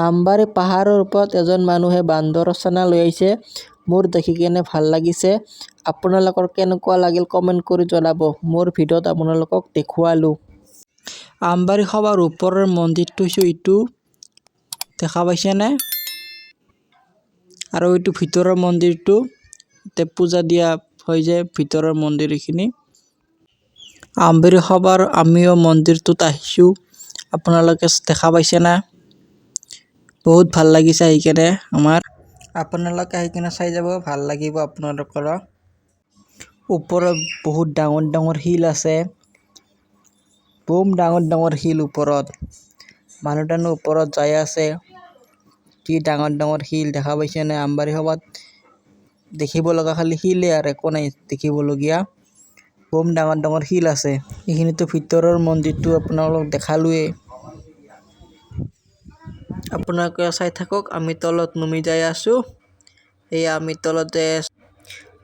আমবাৰী পাহাৰৰ ওপৰত এজন মানুহে বান্দৰৰ চানা লৈ আহিছে। মোৰ দেখি কেনে ভাল লাগিছে। আপোনালোকৰ কেনেকুৱা লাগিল কমেণ্ট কৰি জনাব। মোৰ ভিডিঅ'ত আপোনালোকক দেখুৱালোঁ। আমবাৰী সবাৰ ওপৰৰ মন্দিৰটো হৈছে এইটো, দেখা পাইছেনে? আৰু এইটো ভিতৰৰ মন্দিৰটো, পূজা দিয়া হয় যে ভিতৰৰ মন্দিৰ এইখিনি। আমবাৰী সবাৰ আমিও মন্দিৰটোত আহিছোঁ। আপোনালোকে দেখা পাইছে না? বহুত ভাল লাগিছে আহি কেনে আমাৰ। আপোনালোকে আহি কেনে চাই যাব, ভাল লাগিব আপোনালোকৰ। ওপৰত বহুত ডাঙৰ ডাঙৰ শিল আছে। বম ডাঙৰ ডাঙৰ শিল ওপৰত। মানুহজনো ওপৰত যাই আছে। কি ডাঙৰ ডাঙৰ শিল দেখা পাইছে নে? আমবাৰী সভাত দেখিব লগা খালি শিলে আৰু একো নাই দেখিবলগীয়া। বম ডাঙৰ ডাঙৰ শিল আছে। এইখিনিতো ভিতৰৰ মন্দিৰটো আপোনালোক দেখালোৱেই। আপোনালোকে চাই থাকক, আমি তলত নামি যাই আছোঁ। এয়া আমি তলতে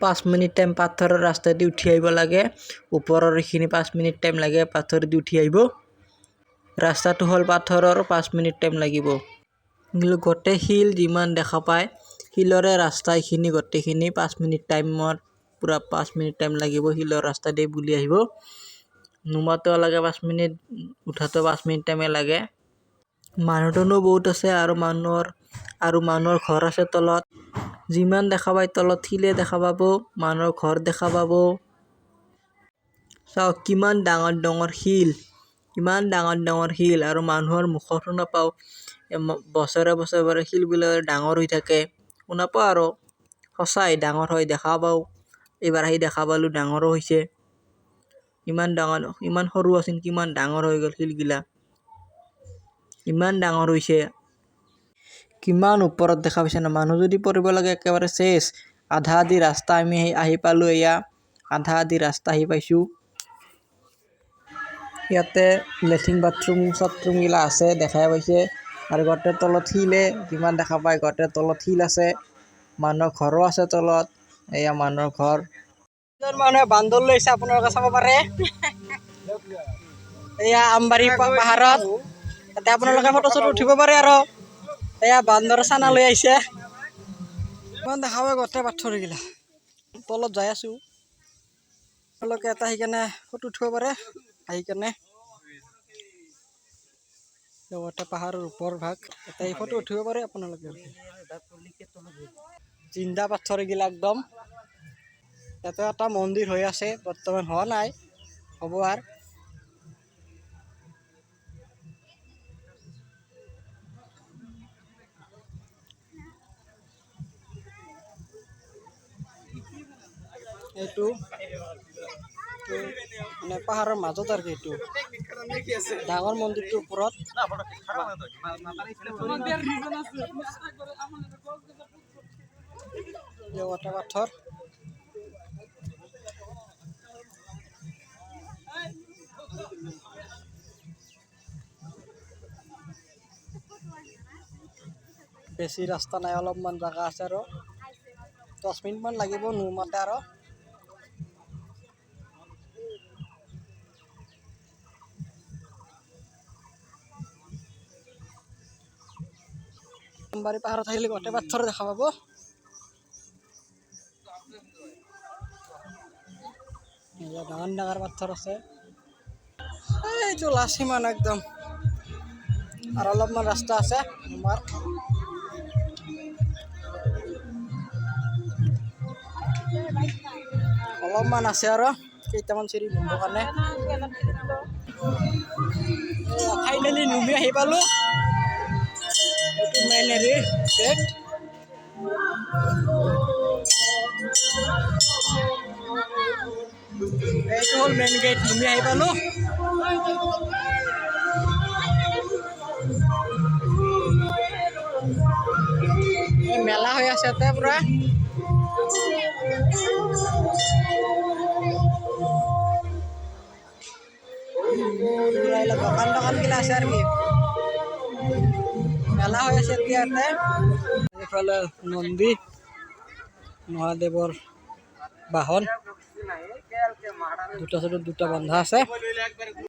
5 মিনিট টাইম পাথৰৰ ৰাস্তাদি উঠি আহিব লাগে। ওপৰৰ এইখিনি 5 মিনিট টাইম লাগে পাথৰেদি উঠি আহিব। ৰাস্তাটো হ'ল পাথৰৰ, 5 মিনিট টাইম লাগিব। গোটেই শিল যিমান দেখা পায়, শিলৰে ৰাস্তা এইখিনি গোটেইখিনি 5 মিনিট টাইমৰ পুৰা 5 মিনিট টাইম লাগিব শিলৰ ৰাস্তা দি বুলি আহিব। নুমাতেও লাগে 5 মিনিট, উঠাতেও 5 মিনিট টাইমে লাগে। মানুহজনো বহুত আছে আৰু মানুহৰ ঘৰ আছে তলত। যিমান দেখা পায় তলত শিলে দেখা পাব, মানুহৰ ঘৰ দেখা পাব। চাওক কিমান ডাঙৰ ডাঙৰ শিল, ইমান ডাঙৰ ডাঙৰ শিল আৰু মানুহৰ মুখতো নাপাওঁ। বছৰে বছৰে শিলবিলাক ডাঙৰ হৈ থাকে। শুনা পাওঁ আৰু সঁচাই ডাঙৰ হয়, দেখা পাওঁ। এইবাৰ আহি দেখা পালোঁ ডাঙৰো হৈছে। ইমান ডাঙৰ, ইমান সৰু আছিল কিমান ডাঙৰ হৈ গ'ল শিলগিলা। ইমান ডাঙৰ হৈছে। কিমান ওপৰত দেখা পাইছে না? মানুহ যদি পৰিব লাগে একেবাৰে চেচ। আধা আধি ৰাস্তা আমি আহি পালোঁ। এয়া আধা আধি ৰাস্তা আহি পাইছোঁ। ইয়াতে লেট্ৰিন বাথৰুম গিলা আছে দেখাই পাইছে। আৰু গোটেই তলত শিলে, যিমান দেখা পায় গোটেই তলত শিল আছে। মানুহৰ ঘৰো আছে তলত। এয়া মানুহৰ ঘৰ। মানুহে বান্দৰ লৈছে, আপোনালোকে চাব পাৰে। এয়া আমবাৰী পাহাৰত। তাতে আপোনালোকে ফটো চটো উঠিব পাৰে আৰু। এয়া বান্দৰৰ চানা লৈ আহিছে। ইমান দেখা পায় গোটেই পাথৰ গিলা। তলত যাই আছোঁ। আপোনালোকে এটা আহি কেনে ফটো উঠিব পাৰে আহি কেনে। গোটেই পাহাৰৰ ওপৰ ভাগ এটা ফটো উঠিব পাৰে আপোনালোকে। জিন্দা পাথৰ গিলা একদম। ইয়াতে এটা মন্দিৰ হৈ আছে, বৰ্তমান হোৱা নাই, হ'ব আৰু। এইটো মানে পাহাৰৰ মাজত আৰু এইটো ডাঙৰ মন্দিৰটোৰ ওপৰত। পাথৰ বেছি ৰাস্তা নাই, অলপমান জাগা আছে আৰু 10 মিনিটমান লাগিব নুমাতে আৰু। আমবাৰী পাহাৰত আহিলে গোটেই পাথৰ দেখা পাব। ডাঙৰ ডাঙৰ পাথৰ আছে। এইটো লাচিমান একদম আৰু অলপমান ৰাস্তা আছে আমাৰ। অলপমান আছে আৰু কেইটামান চিৰি বন্ধ কাৰণে। ফাইনেলি নুমি আহি পালোঁ। এইটো মেইন গেট। এইটো হ'ল মেইন গেট, নুমি আহি পালোঁ। মেলা হৈ আছে ইয়াতে পুৰা। দোকান গিলা আছে আৰু কি মেলা হৈ আছে এতিয়া ইয়াতে। এইফালে নন্দী মহাদেৱৰ বাহন, দুটা বন্ধা আছে।